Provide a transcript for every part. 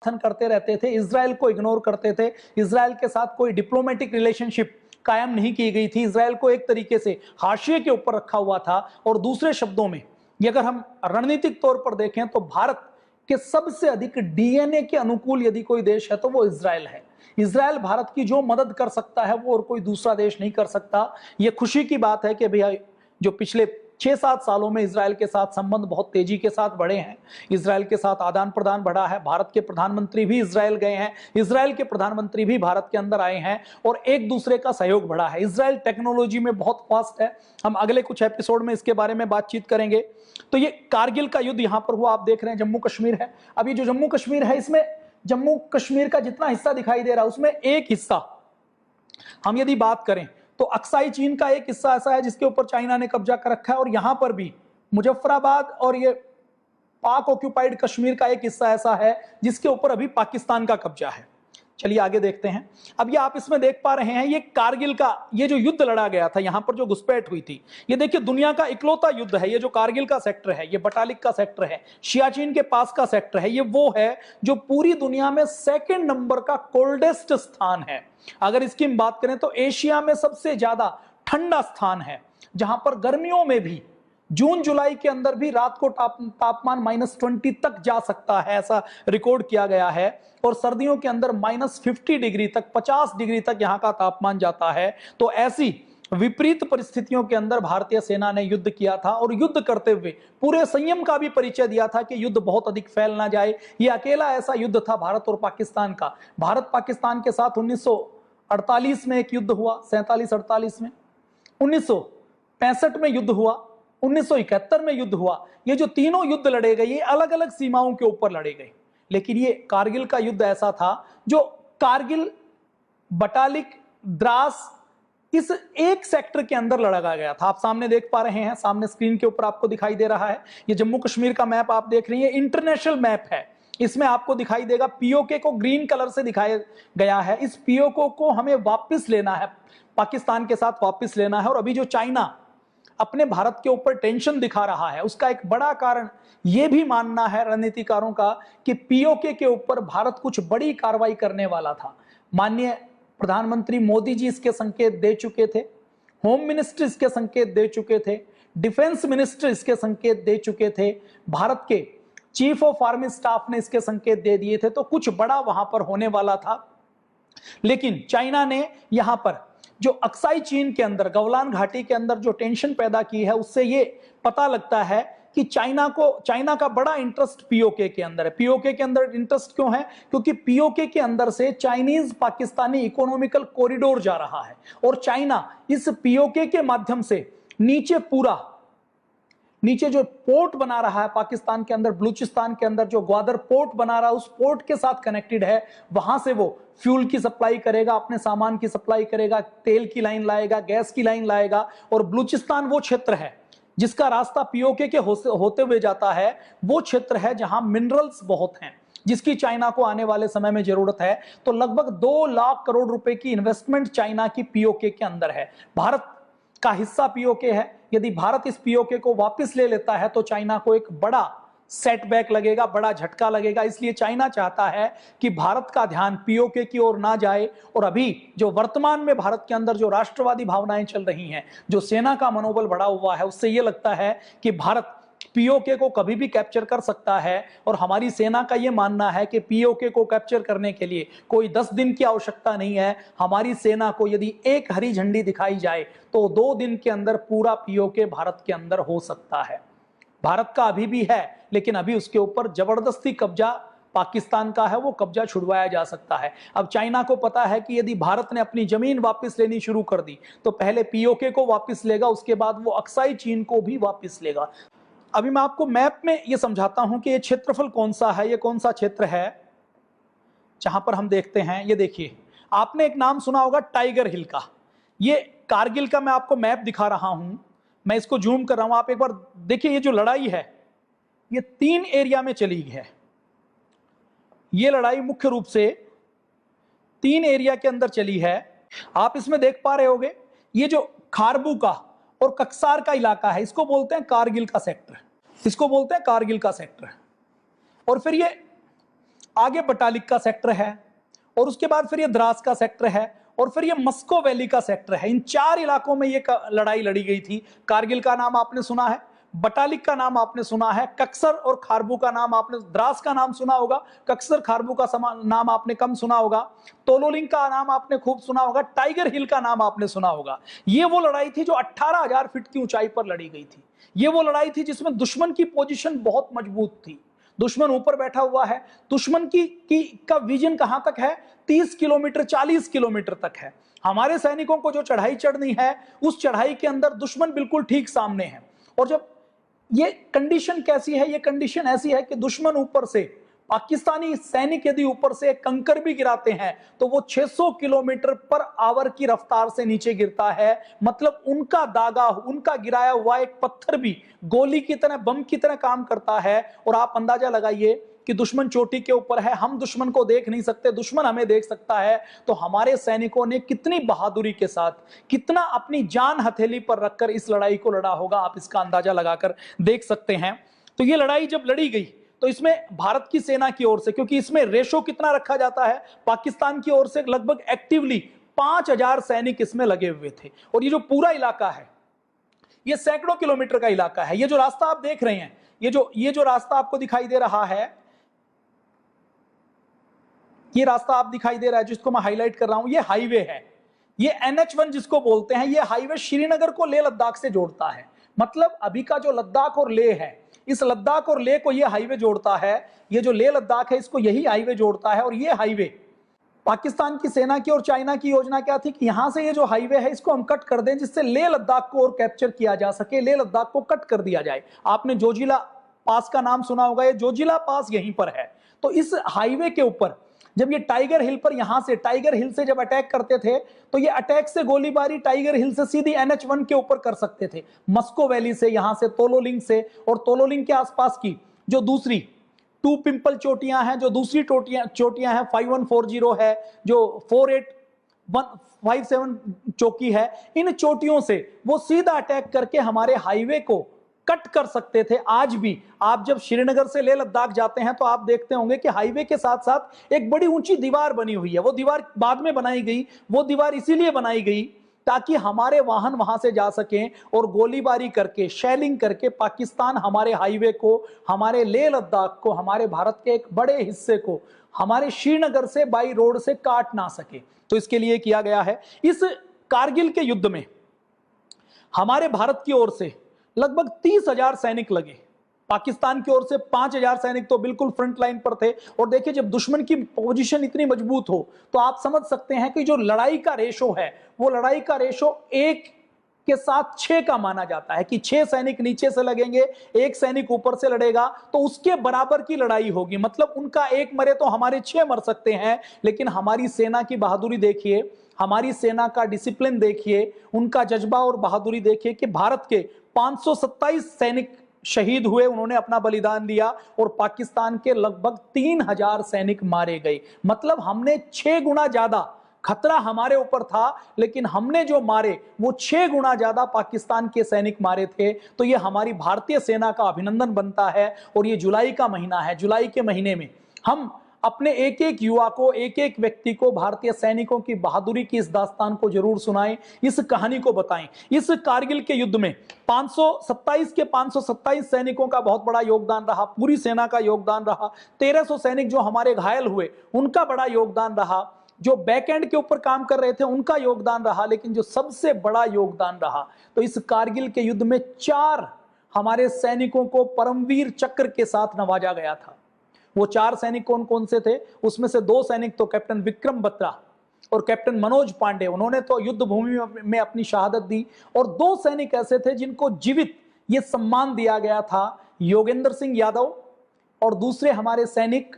समर्थन करते रहते थे, इजराइल को इग्नोर करते थे, इजराइल के साथ कोई डिप्लोमेटिक रिलेशनशिप कायम नहीं की गई थी, इजराइल को एक तरीके से हाशिए के ऊपर रखा हुआ था। और दूसरे शब्दों में ये अगर हम रणनीतिक तौर पर देखें तो भारत के सबसे अधिक डीएनए के अनुकूल यदि कोई देश है तो वो इजराइल है। इजराइल भारत की जो मदद कर सकता है वो और कोई दूसरा देश नहीं कर सकता। ये खुशी की बात है कि भैया जो पिछले 6-7 सालों में इजराइल के साथ संबंध बहुत तेजी के साथ बढ़े हैं, इजराइल के साथ आदान प्रदान बढ़ा है, भारत के प्रधानमंत्री भी इजराइल गए हैं, इजराइल के प्रधानमंत्री भी भारत के अंदर आए हैं और एक दूसरे का सहयोग बढ़ा है। इजराइल टेक्नोलॉजी में बहुत फास्ट है, हम अगले कुछ एपिसोड में इसके बारे में बातचीत करेंगे। तो ये कारगिल का युद्ध यहां पर हुआ, आप देख रहे हैं जम्मू कश्मीर है। अब ये जो जम्मू कश्मीर है, इसमें जम्मू कश्मीर का जितना हिस्सा दिखाई दे रहा है उसमें एक हिस्सा हम यदि बात करें तो अक्साई चीन का एक हिस्सा ऐसा है जिसके ऊपर चाइना ने कब्जा कर रखा है, और यहां पर भी मुजफ्फराबाद और ये पाक ऑक्यूपाइड कश्मीर का एक हिस्सा ऐसा है जिसके ऊपर अभी पाकिस्तान का कब्जा है। चलिए आगे देखते हैं। अब ये आप इसमें देख पा रहे हैं, ये कारगिल का ये जो युद्ध लड़ा गया था, यहां पर जो घुसपैठ हुई थी, ये देखिए दुनिया का इकलौता युद्ध है। ये जो कारगिल का सेक्टर है, ये बटालिक का सेक्टर है, सियाचिन के पास का सेक्टर है, ये वो है जो पूरी दुनिया में 2nd नंबर का कोल्डेस्ट स्थान है। अगर इसकी हम बात करें तो एशिया में सबसे ज्यादा ठंडा स्थान है, जहां पर गर्मियों में भी जून जुलाई के अंदर भी रात को तापमान -20 तक जा सकता है, ऐसा रिकॉर्ड किया गया है। और सर्दियों के अंदर -50 डिग्री तक, 50 डिग्री तक यहां का तापमान जाता है। तो ऐसी विपरीत परिस्थितियों के अंदर भारतीय सेना ने युद्ध किया था, और युद्ध करते हुए पूरे संयम का भी परिचय दिया था कि युद्ध बहुत अधिक फैल ना जाए। यह अकेला ऐसा युद्ध था भारत और पाकिस्तान का। भारत पाकिस्तान के साथ 1948 में एक युद्ध हुआ, 47-48 में, 1965 में युद्ध हुआ, 1971 में युद्ध हुआ। ये जो तीनों युद्ध लड़े गए ये अलग अलग सीमाओं के ऊपर लड़े गए, लेकिन ये कारगिल का युद्ध ऐसा था जो कारगिल, बटालिक, द्रास, इस एक सेक्टर के अंदर लड़ा गया था। आप सामने देख पा रहे हैं, सामने स्क्रीन के ऊपर आपको दिखाई दे रहा है, ये जम्मू कश्मीर का मैप आप देख रहे हैं, इंटरनेशनल मैप है। इसमें आपको दिखाई देगा पीओके को ग्रीन कलर से दिखाया गया है। इस पीओके को हमें वापस लेना है, पाकिस्तान के साथ वापस लेना है। और अभी जो चाइना अपने भारत के ऊपर टेंशन दिखा रहा है, उसका एक बड़ा कारण यह भी मानना है रणनीतिकारों का कि पीओके के ऊपर भारत कुछ बड़ी कार्रवाई करने वाला था। माननीय प्रधानमंत्री मोदी जी इसके संकेत दे चुके थे, होम मिनिस्टर इसके संकेत दे चुके थे, डिफेंस मिनिस्टर इसके संकेत दे चुके थे, भारत के चीफ ऑफ आर्मी स्टाफ ने इसके संकेत दे दिए थे। तो कुछ बड़ा वहां पर होने वाला था। लेकिन चाइना ने यहां पर जो अक्साई चीन के अंदर, गलवान घाटी के अंदर जो टेंशन पैदा की है, उससे ये पता लगता है कि चाइना का बड़ा इंटरेस्ट पीओके के अंदर है। पीओके के अंदर इंटरेस्ट क्यों है? क्योंकि पीओके के अंदर से चाइनीज पाकिस्तानी इकोनॉमिकल कॉरिडोर जा रहा है, और चाइना इस पीओके के माध्यम से नीचे जो पोर्ट बना रहा है पाकिस्तान के अंदर, बलूचिस्तान के अंदर जो ग्वादर पोर्ट बना रहा है, उस पोर्ट के साथ कनेक्टेड है। वहां से वो फ्यूल की सप्लाई करेगा, अपने सामान की सप्लाई करेगा, तेल की लाइन लाएगा, गैस की लाइन लाएगा। और बलूचिस्तान वो क्षेत्र है जिसका रास्ता पीओके के होते हुए जाता है, वो क्षेत्र है जहां मिनरल्स बहुत हैं, जिसकी चाइना को आने वाले समय में जरूरत है। तो लगभग 2 लाख करोड़ रुपए की इन्वेस्टमेंट चाइना की पीओके के अंदर है। भारत का हिस्सा पीओके है। यदि भारत इस पीओके को वापस ले लेता है तो चाइना को एक बड़ा सेटबैक लगेगा, बड़ा झटका लगेगा। इसलिए चाइना चाहता है कि भारत का ध्यान पीओके की ओर ना जाए। और अभी जो वर्तमान में भारत के अंदर जो राष्ट्रवादी भावनाएं चल रही हैं, जो सेना का मनोबल बढ़ा हुआ है, उससे यह लगता है कि भारत पीओके को कभी भी कैप्चर कर सकता है। और हमारी सेना का यह मानना है कि पीओके को कैप्चर करने के लिए कोई 10 दिन की आवश्यकता नहीं है। हमारी सेना को यदि एक हरी झंडी दिखाई जाए तो 2 दिन के अंदर पूरा पीओके भारत के अंदर हो सकता है। भारत का अभी भी है, लेकिन अभी उसके ऊपर जबरदस्ती कब्जा पाकिस्तान का है, वो कब्जा छुड़वाया जा सकता है। अब चाइना को पता है कि यदि भारत ने अपनी जमीन वापस लेनी शुरू कर दी तो पहले पीओके को वापस लेगा, उसके बाद वो अक्साई चीन को भी वापस लेगा। अभी मैं आपको मैप में ये समझाता हूं कि ये क्षेत्रफल कौन सा है, ये कौन सा क्षेत्र है जहां पर हम देखते हैं। ये देखिए, आपने एक नाम सुना होगा टाइगर हिल का। ये कारगिल का मैं आपको मैप दिखा रहा हूं, मैं इसको जूम कर रहा हूं, आप एक बार देखिए। ये जो लड़ाई है ये 3 एरिया में चली है। ये लड़ाई मुख्य रूप से 3 एरिया के अंदर चली है। आप इसमें देख पा रहे होंगे, ये जो खारबू का और कक्सार का इलाका है, इसको बोलते हैं कारगिल का सेक्टर, इसको बोलते हैं कारगिल का सेक्टर। और फिर ये आगे बटालिक का सेक्टर है, और उसके बाद फिर ये द्रास का सेक्टर है, और फिर ये मस्को वैली का सेक्टर है। इन 4 इलाकों में ये लड़ाई लड़ी गई थी। कारगिल का नाम आपने सुना है, बटालिक का नाम आपने सुना है, कक्सर और खारबू का नाम आपने, द्रास का नाम सुना होगा, कक्सर खारबू का नाम आपने कम सुना होगा, तोलोलिंग का नाम आपने खूब सुना होगा, टाइगर हिल का नाम आपने सुना होगा। ये वो लड़ाई थी जो 18,000 फीट की ऊंचाई पर लड़ी गई थी। ये वो लड़ाई थी जिसमें दुश्मन की पोजीशन बहुत मजबूत थी। दुश्मन ऊपर बैठा हुआ है, दुश्मन का विजन कहां तक है, 30 किलोमीटर 40 किलोमीटर तक है। हमारे सैनिकों को जो चढ़ाई चढ़नी है, उस चढ़ाई के अंदर दुश्मन बिल्कुल ठीक सामने है। और जब ये कंडीशन कैसी है, ये कंडीशन ऐसी है कि दुश्मन ऊपर से, पाकिस्तानी सैनिक यदि ऊपर से कंकर भी गिराते हैं तो वो 600 किलोमीटर पर आवर की रफ्तार से नीचे गिरता है। मतलब उनका दागा, उनका गिराया हुआ एक पत्थर भी गोली की तरह, बम की तरह काम करता है। और आप अंदाजा लगाइए कि दुश्मन चोटी के ऊपर है, हम दुश्मन को देख नहीं सकते, दुश्मन हमें देख सकता है। तो हमारे सैनिकों ने कितनी बहादुरी के साथ, कितना अपनी जान हथेली पर रखकर इस लड़ाई को लड़ा होगा, आप इसका अंदाजा लगाकर देख सकते हैं। तो ये लड़ाई जब लड़ी गई तो इसमें भारत की सेना की ओर से, क्योंकि इसमें रेशो कितना रखा जाता है, पाकिस्तान की ओर से लगभग एक्टिवली 5,000 सैनिक इसमें लगे हुए थे। और ये जो पूरा इलाका है, ये सैकड़ों किलोमीटर का इलाका है। ये जो रास्ता आप देख रहे हैं, ये जो रास्ता आपको दिखाई दे रहा है, ये रास्ता आप दिखाई दे रहा है जिसको मैं हाईलाइट कर रहा हूं, ये हाईवे है। ये NH1 जिसको बोलते हैं, ये हाईवे श्रीनगर को लेह लद्दाख से जोड़ता है। मतलब अभी का जो लद्दाख और लेह है, इस लद्दाख और लेह को ये हाईवे जोड़ता है। ये जो लेह लद्दाख है, इसको यही हाईवे जोड़ता है। और ये हाईवे, पाकिस्तान की सेना की और चाइना की योजना क्या थी कि यहां से ये जो हाईवे है इसको हम कट कर दें, जिससे लेह लद्दाख को और कैप्चर किया जा सके, लेह लद्दाख को कट कर दिया जाए। आपने जोजिला पास का नाम सुना होगा, ये जोजिला पास यहीं पर है। तो इस हाईवे के ऊपर जब ये टाइगर हिल पर, यहां से टाइगर हिल से जब अटैक करते थे तो ये अटैक से गोलीबारी टाइगर हिल से सीधी NH1 के ऊपर कर सकते थे, मस्को वैली से, यहां से तोलोलिंग से, और तोलोलिंग के आसपास की जो दूसरी 2 पिंपल चोटियां हैं, जो दूसरी चोटियां हैं, 5140 है, जो 4857 चौकी है, इन चोटियों से वो सीधा अटैक करके हमारे हाईवे को कट कर सकते थे। आज भी आप जब श्रीनगर से लेह लद्दाख जाते हैं तो आप देखते होंगे कि हाईवे के साथ साथ एक बड़ी ऊंची दीवार बनी हुई है। वो दीवार बाद में बनाई गई, वो दीवार इसीलिए बनाई गई ताकि हमारे वाहन वहां से जा सकें और गोलीबारी करके, शेलिंग करके पाकिस्तान हमारे हाईवे को, हमारे लेह लद्दाख को, हमारे भारत के एक बड़े हिस्से को हमारे श्रीनगर से बाई रोड से काट ना सके। तो इसके लिए किया गया है। इस कारगिल के युद्ध में हमारे भारत की ओर से लगभग 30,000 सैनिक लगे, पाकिस्तान की ओर से 5,000 सैनिक तो बिल्कुल फ्रंट लाइन पर थे। और देखिए, जब दुश्मन की पोजीशन इतनी मजबूत हो तो आप समझ सकते हैं कि जो लड़ाई का रेशो है, वो लड़ाई का रेशो 1 के साथ 6 का माना जाता है कि 6 सैनिक नीचे से लगेंगे, 1 सैनिक ऊपर से लड़ेगा, तो उसके बराबर की लड़ाई होगी। मतलब उनका 1 मरे तो हमारे 6 मर सकते हैं। लेकिन हमारी सेना की बहादुरी देखिए, हमारी सेना का डिसिप्लिन देखिए, उनका जज्बा और बहादुरी देखिए कि भारत के 527 सैनिक शहीद हुए, उन्होंने अपना बलिदान दिया, और पाकिस्तान के लगभग 3,000 सैनिक मारे गए। मतलब हमने 6 गुना ज्यादा, खतरा हमारे ऊपर था लेकिन हमने जो मारे वो 6 गुना ज्यादा पाकिस्तान के सैनिक मारे थे। तो ये हमारी भारतीय सेना का अभिनंदन बनता है। और ये जुलाई का महीना है, जुलाई के महीने में हम अपने एक एक युवा को, एक एक व्यक्ति को भारतीय सैनिकों की बहादुरी की इस दास्तान को जरूर सुनाएं, इस कहानी को बताएं। इस कारगिल के युद्ध में 527 के 527 सैनिकों का बहुत बड़ा योगदान रहा, पूरी सेना का योगदान रहा। 1300 सैनिक जो हमारे घायल हुए उनका बड़ा योगदान रहा, जो बैकएंड के ऊपर काम कर रहे थे उनका योगदान रहा, लेकिन जो सबसे बड़ा योगदान रहा, तो इस कारगिल के युद्ध में 4 हमारे सैनिकों को परमवीर चक्र के साथ नवाजा गया था। वो 4 सैनिक कौन कौन से थे? उसमें से 2 सैनिक तो कैप्टन विक्रम बत्रा और कैप्टन मनोज पांडे, उन्होंने तो युद्ध भूमि में अपनी शहादत दी। और 2 सैनिक ऐसे थे जिनको जीवित ये सम्मान दिया गया था, योगेंद्र सिंह यादव और दूसरे हमारे सैनिक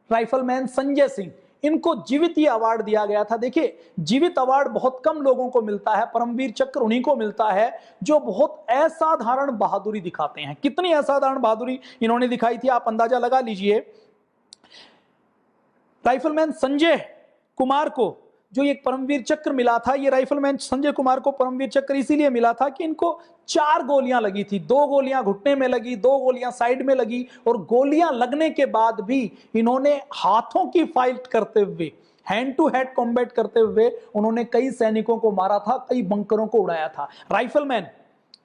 राइफलमैन संजय सिंह, इनको जीवित ये अवार्ड दिया गया था। देखिए, जीवित अवार्ड बहुत कम लोगों को मिलता है, परमवीर चक्र उन्हीं को मिलता है जो बहुत असाधारण बहादुरी दिखाते हैं। कितनी असाधारण बहादुरी इन्होंने दिखाई थी, आप अंदाजा लगा लीजिए। राइफलमैन संजय कुमार को जो ये परमवीर चक्र मिला था, ये राइफलमैन संजय कुमार को परमवीर चक्र इसीलिए मिला था कि इनको 4 गोलियां लगी थी, 2 गोलियां घुटने में लगी, 2 गोलियां साइड में लगी, और गोलियां लगने के बाद भी इन्होंने हाथों की फाइट करते हुए, हैंड टू हैंड कॉम्बैट करते हुए उन्होंने कई सैनिकों को मारा था, कई बंकरों को उड़ाया था। राइफलमैन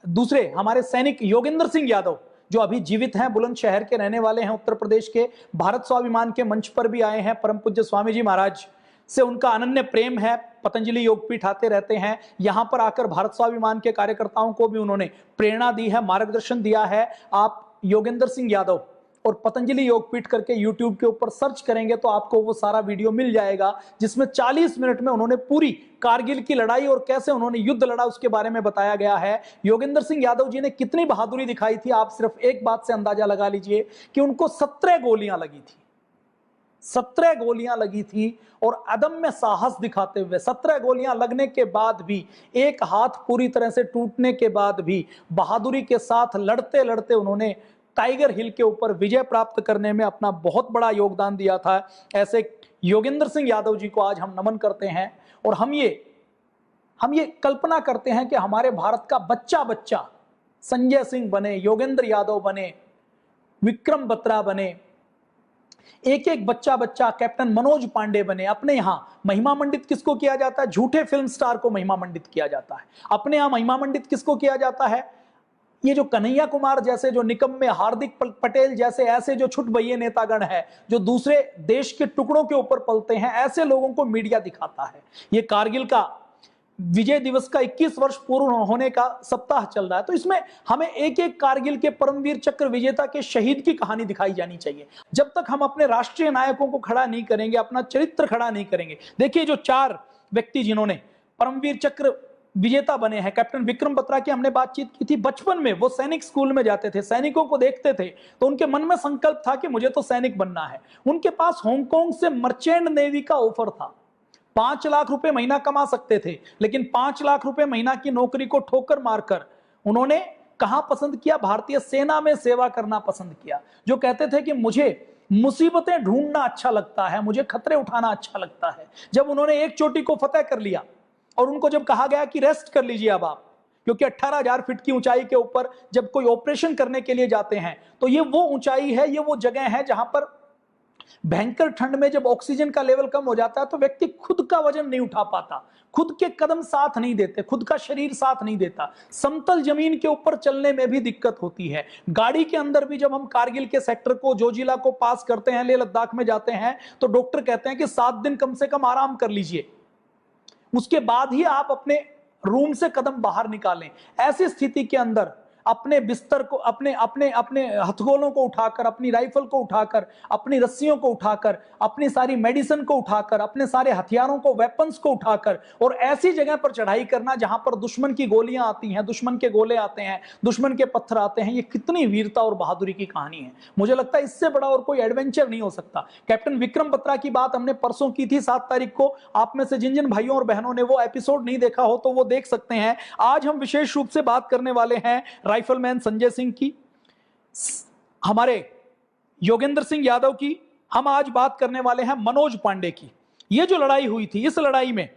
दूसरे हमारे सैनिक योगेंद्र सिंह यादव जो अभी जीवित हैं, बुलंदशहर के रहने वाले हैं, उत्तर प्रदेश के, भारत स्वाभिमान के मंच पर भी आए हैं, परम पूज्य स्वामी जी महाराज से उनका अनन्य प्रेम है, पतंजलि योगपीठ आते रहते हैं, यहां पर आकर भारत स्वाभिमान के कार्यकर्ताओं को भी उन्होंने प्रेरणा दी है, मार्गदर्शन दिया है। आप योगेंद्र सिंह यादव और पतंजलि योगपीठ करके YouTube के ऊपर सर्च करेंगे तो आपको वो सारा वीडियो मिल जाएगा, जिसमें 40 मिनट में उन्होंने पूरी कारगिल की लड़ाई और कैसे उन्होंने युद्ध लड़ा उसके बारे में बताया गया है। योगेंद्र सिंह यादव जी ने कितनी बहादुरी दिखाई थी, आप सिर्फ एक बात से अंदाजा लगा लीजिए कि उनको 17 गोलियां लगी थी, 17 गोलियां लगी थी, और अदम्य साहस दिखाते हुए 17 गोलियां लगने के बाद भी, एक हाथ पूरी तरह से टूटने के बाद भी बहादुरी के साथ लड़ते लड़ते उन्होंने टाइगर हिल के ऊपर विजय प्राप्त करने में अपना बहुत बड़ा योगदान दिया था। ऐसे योगेंद्र सिंह यादव जी को आज हम नमन करते हैं, और हम ये कल्पना करते हैं कि हमारे भारत का बच्चा बच्चा संजय सिंह बने, योगेंद्र यादव बने, विक्रम बत्रा बने, एक एक बच्चा बच्चा कैप्टन मनोज पांडे बने। अपने यहां महिमा मंडित किसको किया जाता है? झूठे फिल्म स्टार को महिमा मंडित किया जाता है। अपने यहां महिमा मंडित किसको किया जाता है? ये जो कन्हैया कुमार जैसे, जो निकम्मे, हार्दिक पटेल जैसे ऐसे जो छुटभइये नेतागण है, जो दूसरे देश के टुकड़ों के ऊपर पलते हैं, ऐसे लोगों को मीडिया दिखाता है। ये कारगिल का विजय दिवस का 21 वर्ष पूर्ण होने का सप्ताह चल रहा है, तो इसमें हमें एक एक कारगिल के परमवीर चक्र विजेता के शहीद की कहानी दिखाई जानी चाहिए। जब तक हम अपने राष्ट्रीय नायकों को खड़ा नहीं करेंगे, अपना चरित्र खड़ा नहीं करेंगे। देखिए, जो 4 व्यक्ति जिन्होंने परमवीर चक्र विजेता बने हैं, कैप्टन विक्रम बत्रा की हमने बातचीत की थी। बचपन में वो सैनिक स्कूल में जाते थे, सैनिकों को देखते थे तो उनके मन में संकल्प था कि मुझे तो सैनिक बनना है। उनके पास हांगकांग से मर्चेंट नेवी का ऑफर था, 5 लाख रुपए महीना कमा सकते थे, लेकिन 5 लाख रुपए महीना की नौकरी को ठोकर मारकर उन्होंने कहां पसंद किया? भारतीय सेना में सेवा करना पसंद किया। जो कहते थे कि मुझे मुसीबतें ढूंढना अच्छा लगता है, मुझे खतरे उठाना अच्छा लगता है। जब उन्होंने एक चोटी को फतेह कर लिया और उनको जब कहा गया कि रेस्ट कर लीजिए अब आप, क्योंकि 18,000 फीट की ऊंचाई के ऊपर जब कोई ऑपरेशन करने के लिए जाते हैं तो ये वो ऊंचाई है, ये वो जगह है जहां पर भयंकर ठंड में जब ऑक्सीजन का लेवल कम हो जाता है तो व्यक्ति खुद का वजन नहीं उठा पाता, खुद के कदम साथ नहीं देते, खुद का शरीर साथ नहीं देता। समतल जमीन के ऊपर चलने में भी दिक्कत होती है। गाड़ी के अंदर भी जब हम कारगिल के सेक्टर को, जोजिला को पास करते हैं, लेह लद्दाख में जाते हैं, तो डॉक्टर कहते हैं कि 7 दिन कम से कम आराम कर लीजिए, उसके बाद ही आप अपने रूम से कदम बाहर निकालें। ऐसी स्थिति के अंदर अपने बिस्तर को, अपने अपने अपने हथगोलों को उठाकर, अपनी राइफल को उठाकर, अपनी रस्सियों को उठाकर, अपनी सारी मेडिसिन को उठाकर, अपने सारे हथियारों को, वेपन्स को उठाकर, और ऐसी जगह पर चढ़ाई करना जहां पर दुश्मन की गोलियां आती हैं, दुश्मन के गोले आते हैं, दुश्मन के पत्थर आते हैं, ये कितनी वीरता और बहादुरी की कहानी है। मुझे लगता है इससे बड़ा और कोई एडवेंचर नहीं हो सकता। कैप्टन विक्रम बत्रा की बात हमने परसों की थी, 7 तारीख को। आप में से जिन जिन भाइयों और बहनों ने वो एपिसोड नहीं देखा हो तो वो देख सकते हैं। आज हम विशेष रूप से बात करने वाले हैं राइफलमैन संजय सिंह की, हमारे योगेंद्र सिंह यादव की, हम आज बात करने वाले हैं मनोज पांडे की। ये जो लड़ाई हुई थी, इस लड़ाई में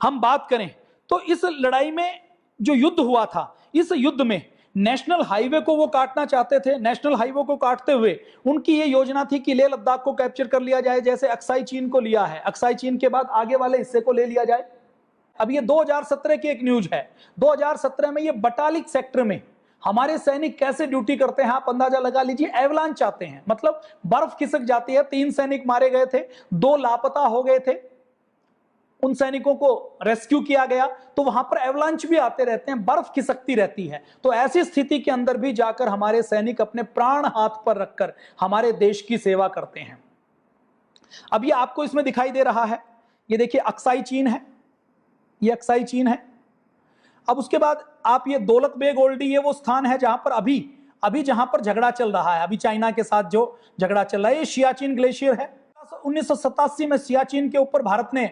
हम बात करें तो इस लड़ाई में जो युद्ध हुआ था, इस युद्ध में नेशनल हाईवे को वो काटना चाहते थे। नेशनल हाईवे को काटते हुए उनकी ये योजना थी कि लेह लद्दाख को कैप्चर कर लिया जाए, जैसे अक्साई चीन को लिया है, अक्साई चीन के बाद आगे वाले हिस्से को ले लिया जाए। अब ये 2017 की एक न्यूज है। 2017 में ये बटालिक सेक्टर में हमारे सैनिक कैसे ड्यूटी करते हैं, आप अंदाजा लगा लीजिए। एवलांच आते हैं, मतलब बर्फ खिसक जाती है। 3 सैनिक मारे गए थे, 2 लापता हो गए थे, उन सैनिकों को रेस्क्यू किया गया। तो वहां पर एवलांच भी आते रहते हैं, बर्फ खिसकती रहती है। तो ऐसी स्थिति के अंदर भी जाकर हमारे सैनिक अपने प्राण हाथ पर रखकर हमारे देश की सेवा करते हैं। अब ये आपको इसमें दिखाई दे रहा है, ये देखिए अक्साई चीन है, ये अक्साई चीन है। अब उसके बाद आप ये दौलत बेग ओल्डी, ये वो स्थान है जहां पर अभी जहां पर झगड़ा चल रहा है, अभी चाइना के साथ जो झगड़ा चल रहा है। ये सियाचिन ग्लेशियर है। 1987 में सियाचिन के ऊपर भारत ने,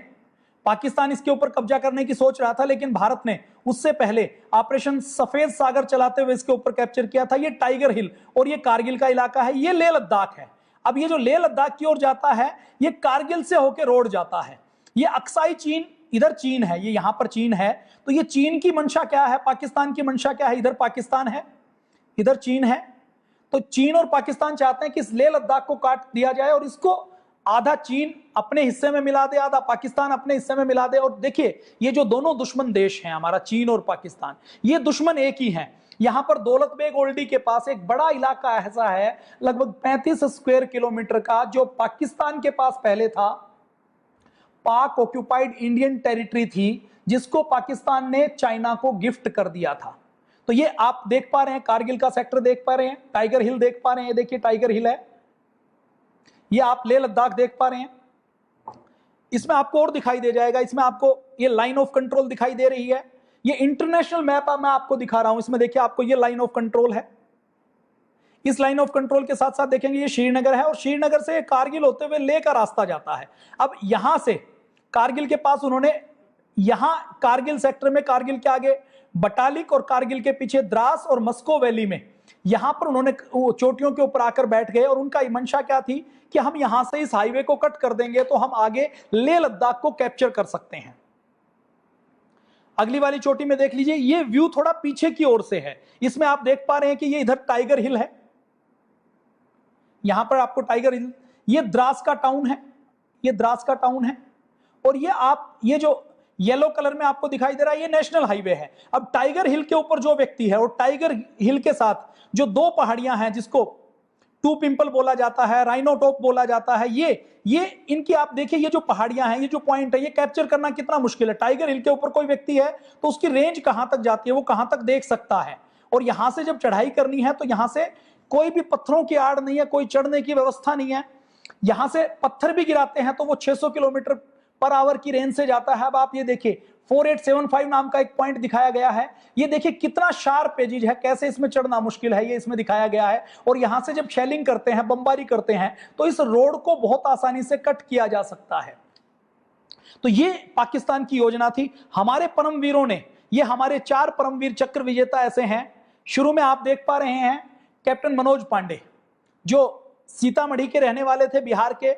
पाकिस्तान इसके ऊपर कब्जा करने की सोच रहा था, लेकिन भारत ने उससे पहले ऑपरेशन सफेद सागर चलाते हुए इसके ऊपर कैप्चर किया था। ये टाइगर हिल और ये कारगिल का इलाका है, ये लेह लद्दाख है। अब ये जो लेह लद्दाख की ओर जाता है, ये कारगिल से होकर रोड जाता है। ये अक्साई चीन, इधर चीन है, ये यहां पर चीन है, तो ये चीन की मंशा क्या है, पाकिस्तान की मंशा क्या है, इधर पाकिस्तान है, इधर चीन है। तो चीन और पाकिस्तान चाहते हैं कि इस लेह लद्दाख को काट दिया जाए और इसको आधा चीन अपने हिस्से में मिला दे, आधा पाकिस्तान अपने हिस्से में मिला दे। और देखिए ये जो दोनों दुश्मन देश हैं हमारा, चीन और पाकिस्तान, ये दुश्मन एक ही हैं। यहां पर दौलत बेग ओल्डी के पास एक बड़ा इलाका ऐसा है लगभग 35 स्क्वायर किलोमीटर का, जो पाकिस्तान के पास पहले था, पाक ऑक्यूपाइड इंडियन टेरिटरी थी, जिसको पाकिस्तान ने चाइना को गिफ्ट कर दिया था। तो ये आप देख पा रहे हैं, कारगिल का सेक्टर देख पा रहे हैं, टाइगर हिल देख पा रहे हैं, ये देखिए टाइगर हिल है, ये आप लेह लद्दाख देख पा रहे हैं। इसमें आपको और दिखाई दे जाएगा, इसमें आपको ये लाइन ऑफ कंट्रोल दिखाई दे रही है, ये इंटरनेशनल मैप मैं आपको दिखा रहा हूं, इसमें देखिए आपको ये लाइन ऑफ कंट्रोल है। इस लाइन ऑफ कंट्रोल के साथ साथ देखेंगे ये श्रीनगर है, और श्रीनगर से कारगिल होते हुए लेह का रास्ता जाता है। अब यहां से कारगिल के पास उन्होंने, यहां कारगिल सेक्टर में, कारगिल के आगे बटालिक और कारगिल के पीछे द्रास और मस्को वैली में, यहां पर उन्होंने चोटियों के ऊपर आकर बैठ गए और उनका मंशा क्या थी कि हम यहां से इस हाईवे को कट कर देंगे तो हम आगे लेह लद्दाख को कैप्चर कर सकते हैं। अगली वाली चोटी में देख लीजिए, ये व्यू थोड़ा पीछे की ओर से है, इसमें आप देख पा रहे हैं कि ये इधर टाइगर हिल है, यहां पर आपको टाइगर हिल, ये द्रास का टाउन है, ये द्रास का टाउन है, और ये आप ये जो येलो कलर में आपको दिखाई दे रहा है ये नेशनल हाईवे है। अब टाइगर हिल के ऊपर जो व्यक्ति है और टाइगर हिल के साथ जो दो पहाड़ियां हैं जिसको टू पिंपल बोला जाता है, राइनोटॉप बोला जाता है, ये इनकी आप देखिए ये जो पहाड़ियां हैं, ये जो पॉइंट है, ये कैप्चर करना कितना मुश्किल है। टाइगर हिल के ऊपर कोई व्यक्ति है तो उसकी रेंज कहां तक जाती है, वो कहां तक देख सकता है। और यहां से जब चढ़ाई करनी है तो यहां से कोई भी पत्थरों की आड़ नहीं है, कोई चढ़ने की व्यवस्था नहीं है, यहां से पत्थर भी गिराते हैं तो वो 600 किलोमीटर पर आवर की रेंज से जाता है। अब आप ये देखिए 4875 नाम का एक पॉइंट दिखाया गया है, ये देखिए कितना शार्प एजिज है, कैसे इसमें चढ़ना मुश्किल है ये इसमें दिखाया गया है। और यहां से जब शेलिंग करते हैं, बमबारी करते हैं, तो इस रोड को बहुत आसानी से कट किया जा सकता है। तो ये पाकिस्तान की योजना थी। हमारे परमवीरों ने, ये हमारे 4 परमवीर चक्र विजेता ऐसे हैं, शुरू में आप देख पा रहे हैं कैप्टन मनोज पांडे, जो सीतामढ़ी के रहने वाले थे, बिहार के,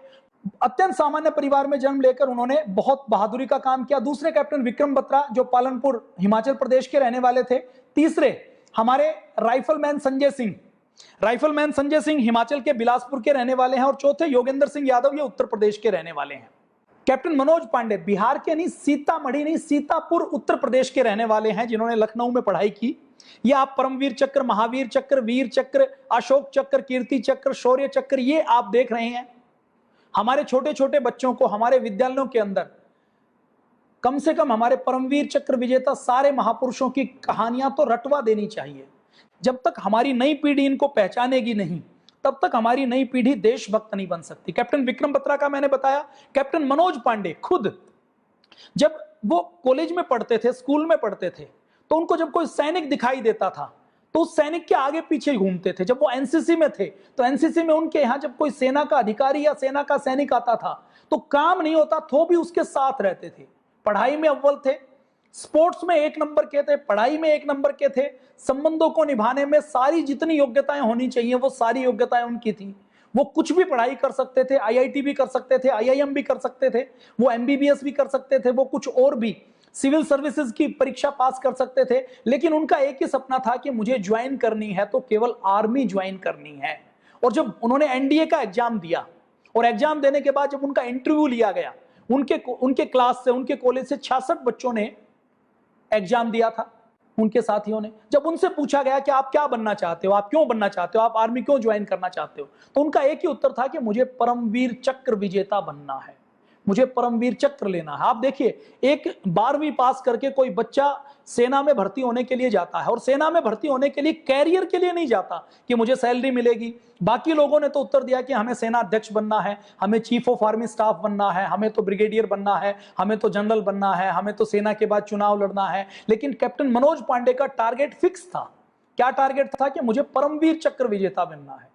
अत्यंत सामान्य परिवार में जन्म लेकर उन्होंने बहुत बहादुरी का काम किया। दूसरे कैप्टन विक्रम बत्रा, जो पालनपुर हिमाचल प्रदेश के रहने वाले थे। तीसरे हमारे राइफलमैन संजय सिंह, राइफलमैन संजय सिंह हिमाचल के बिलासपुर के रहने वाले हैं। और चौथे योगेंद्र सिंह यादव, ये उत्तर प्रदेश के रहने वाले हैं। कैप्टन मनोज पांडे बिहार के नहीं, सीतामढ़ी नहीं, सीतापुर उत्तर प्रदेश के रहने वाले हैं, जिन्होंने लखनऊ में पढ़ाई की। ये आप परमवीर चक्र, महावीर चक्र, वीर चक्र, अशोक चक्र, कीर्ति चक्र, शौर्य चक्र, ये आप देख रहे हैं। हमारे छोटे छोटे बच्चों को हमारे विद्यालयों के अंदर कम से कम हमारे परमवीर चक्र विजेता सारे महापुरुषों की कहानियां तो रटवा देनी चाहिए। जब तक हमारी नई पीढ़ी इनको पहचानेगी नहीं, तब तक हमारी नई पीढ़ी देशभक्त नहीं बन सकती। कैप्टन विक्रम बत्रा का मैंने बताया, कैप्टन मनोज पांडे खुद जब वो कॉलेज में पढ़ते थे, स्कूल में पढ़ते थे, तो उनको जब कोई सैनिक दिखाई देता था तो उस सैनिक के आगे पीछे घूमते थे। जब वो एनसीसी में थे तो एनसीसी में उनके यहाँ जब कोई सेना का अधिकारी या सेना का सैनिक आता था तो काम नहीं होता तो भी उसके साथ रहते थे। पढ़ाई में अव्वल थे, स्पोर्ट्स में 1 नंबर के थे, पढ़ाई में 1 नंबर के थे, संबंधों को निभाने में सारी जितनी योग्यताएं होनी चाहिए वो सारी योग्यताएं उनकी थी। वो कुछ भी पढ़ाई कर सकते थे, आईआईटी भी कर सकते थे, आईआईएम भी कर सकते थे, वो एमबीबीएस भी कर सकते थे, वो कुछ और भी सिविल सर्विसेज की परीक्षा पास कर सकते थे। लेकिन उनका एक ही सपना था कि मुझे ज्वाइन करनी है तो केवल आर्मी ज्वाइन करनी है। और जब उन्होंने एनडीए का एग्जाम दिया और एग्जाम देने के बाद जब उनका इंटरव्यू लिया गया, उनके क्लास से, उनके कॉलेज से 66 बच्चों ने एग्जाम दिया था, उनके साथियों ने। जब उनसे पूछा गया कि आप क्या बनना चाहते हो, आप क्यों बनना चाहते हो, आप आर्मी क्यों ज्वाइन करना चाहते हो, तो उनका एक ही उत्तर था कि मुझे परमवीर चक्र विजेता बनना है, मुझे परमवीर चक्र लेना है। आप देखिए, एक 12वीं पास करके कोई बच्चा सेना में भर्ती होने के लिए जाता है, और सेना में भर्ती होने के लिए कैरियर के लिए नहीं जाता कि मुझे सैलरी मिलेगी। बाकी लोगों ने तो उत्तर दिया कि हमें सेना अध्यक्ष बनना है, हमें चीफ ऑफ आर्मी स्टाफ बनना है, हमें तो ब्रिगेडियर बनना है, हमें तो जनरल बनना है, हमें तो सेना के बाद चुनाव लड़ना है। लेकिन कैप्टन मनोज पांडे का टारगेट फिक्स था। क्या टारगेट था? कि मुझे परमवीर चक्र विजेता बनना है।